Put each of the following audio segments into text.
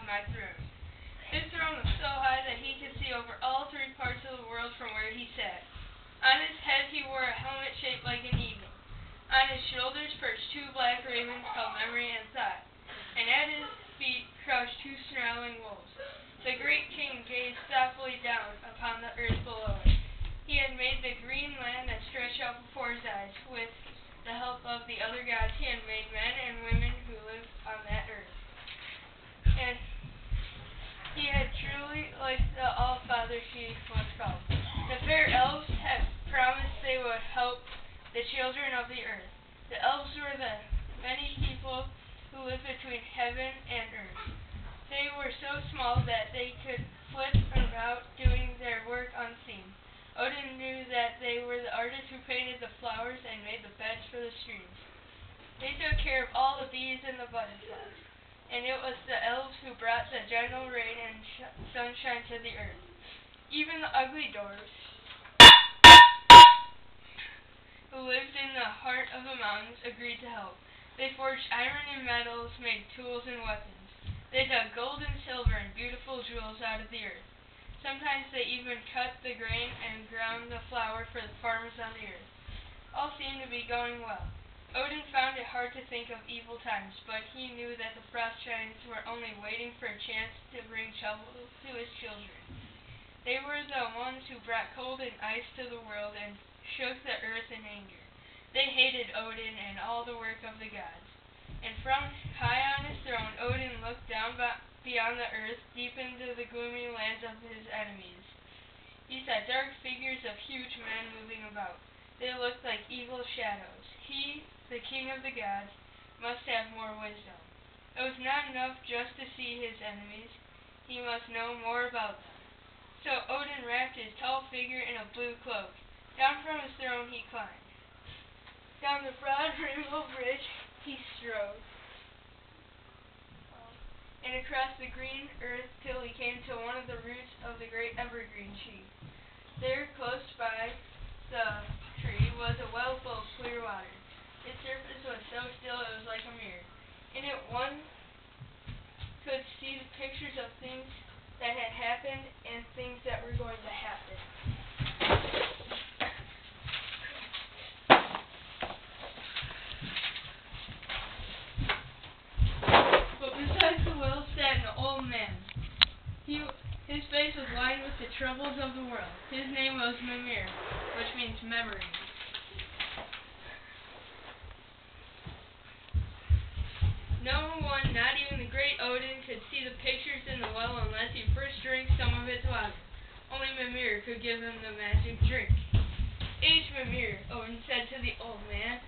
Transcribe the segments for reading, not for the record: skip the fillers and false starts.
atop my throne. His throne was so high that he could see over all three parts of the world from where he sat. On his head he wore a helmet shaped like an eagle. On his shoulders perched two black ravens called Memory and Thought, and at his feet crouched two snarling wolves. The great king gazed thoughtfully down upon the earth below him. He had made the green land that stretched out before his eyes. With the help of the other gods, he had made men and women who lived on that earth. And he had truly, like the All-Father he was called. The fair elves had promised they would help the children of the earth. The elves were the many people who lived between heaven and earth. They were so small that they could flit about doing their work unseen. Odin knew that they were the artists who painted the flowers and made the beds for the streams. They took care of all the bees and the butterflies, and it was the elves who brought the gentle rain and sunshine to the earth. Even the ugly dwarves, who lived in the heart of the mountains, agreed to help. They forged iron and metals, made tools and weapons. They dug gold and silver and beautiful jewels out of the earth. Sometimes they even cut the grain and ground the flour for the farmers on the earth. All seemed to be going well. Odin found it hard to think of evil times, but he knew that the frost giants were only waiting for a chance to bring trouble to his children. They were the ones who brought cold and ice to the world and shook the earth in anger. They hated Odin and all the work of the gods. And from high on his throne, Odin looked down beyond the earth, deep into the gloomy lands of his enemies. He saw dark figures of huge men moving about. They looked like evil shadows. He, the king of the gods, must have more wisdom. It was not enough just to see his enemies. He must know more about them. So Odin wrapped his tall figure in a blue cloak. Down from his throne he climbed. Down the broad rainbow bridge he strode, and across the green earth till he came to one of the roots of the great evergreen tree. There, close by the tree, was a well full of clear water. Its surface was so still it was like a mirror. In it one could see the pictures of things that had happened and things that were going to happen. Beside the well sat an old man. His face was lined with the troubles of the world. His name was Mimir, which means memory. No one, not even the great Odin, could see the pictures in the well unless he first drank some of its water. Only Mimir could give him the magic drink. "Age Mimir," Odin said to the old man,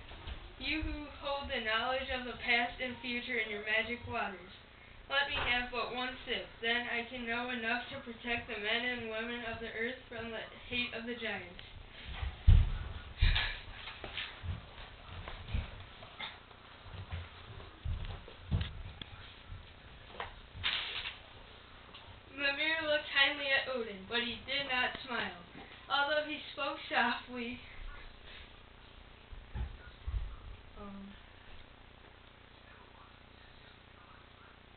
"you who hold the knowledge of the past and future in your magic waters, let me have but one sip, then I can know enough to protect the men and women of the earth from the hate of the giants." Mimir looked kindly at Odin, but he did not smile. Although he spoke softly,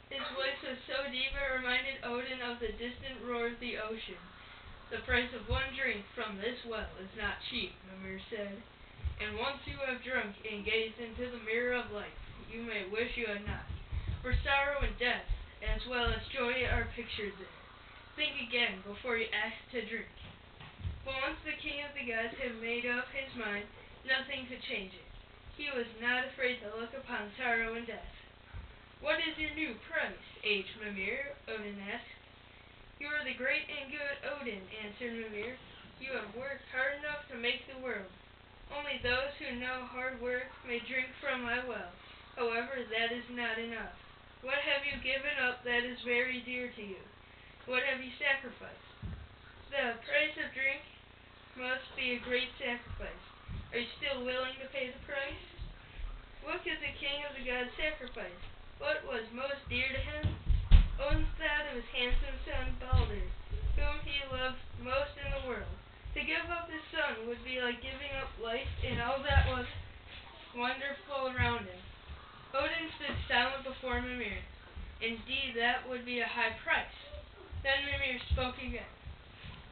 his voice was so deep it reminded Odin of the distant roar of the ocean. "The price of one drink from this well is not cheap," Mimir said. "And once you have drunk and gazed into the mirror of life, you may wish you had not. For sorrow and death, as well as joy, are pictured there. Think again before you ask to drink." But once the king of the gods had made up his mind, nothing could change it. He was not afraid to look upon sorrow and death. "What is your new price, aged Mimir?" Odin asked. "You are the great and good Odin," answered Mimir. "You have worked hard enough to make the world. Only those who know hard work may drink from my well. However, that is not enough. What have you given up that is very dear to you? What have you sacrificed? The price of drink must be a great sacrifice. Are you still willing to pay the price?" What could the king of the gods sacrifice? What was most dear to him? Odin thought of his handsome son Balder, whom he loved most in the world. To give up his son would be like giving up life and all that was wonderful around him. Odin stood silent before Mimir. Indeed, that would be a high price. Then Mimir spoke again.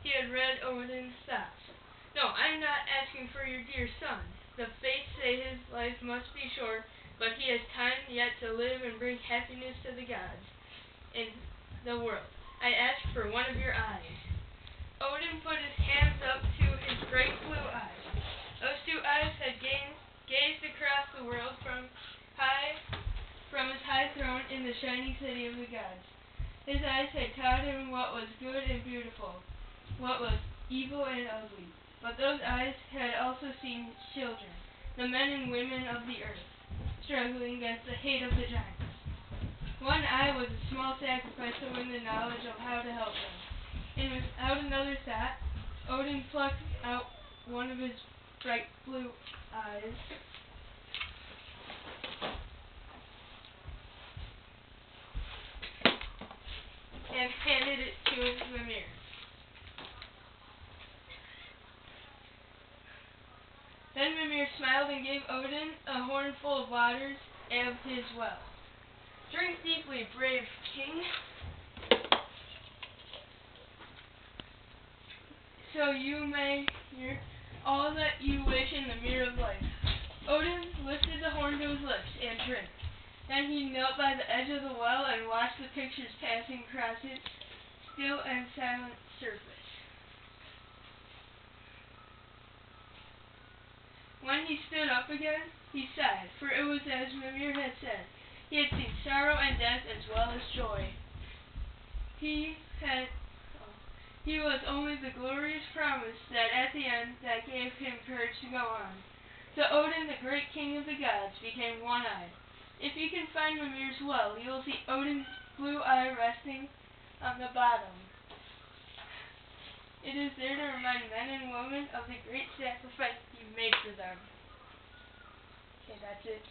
He had read Odin's thoughts. No, I am not asking for your dear son. The fates say his life must be short, but he has time yet to live and bring happiness to the gods in the world. I ask for one of your eyes. Odin put his hands up to his bright blue eyes. Those two eyes had gazed across the world from his high throne in the shining city of the gods. His eyes had taught him what was good and beautiful, what was evil and ugly. But those eyes had also seen children, the men and women of the earth, struggling against the hate of the giants. One eye was a small sacrifice to win the knowledge of how to help them. And without another thought, Odin plucked out one of his bright blue eyes and handed it to Mimir. Then Mimir smiled and gave Odin a horn full of waters of his well. Drink deeply, brave king, so you may hear all that you wish in the mirror of life. Odin lifted the horn to his lips and drank. Then he knelt by the edge of the well and watched the pictures passing across its still and silent surface. When he stood up again, he sighed, for it was as Mimir had said. He had seen sorrow and death as well as joy. He was only the glorious promise that at the end that gave him courage to go on. So Odin, the great king of the gods, became one-eyed. If you can find Mimir's well, you will see Odin's blue eye resting on the bottom. It is there to remind men and women of the great sacrifice he made for them. Okay, that's it.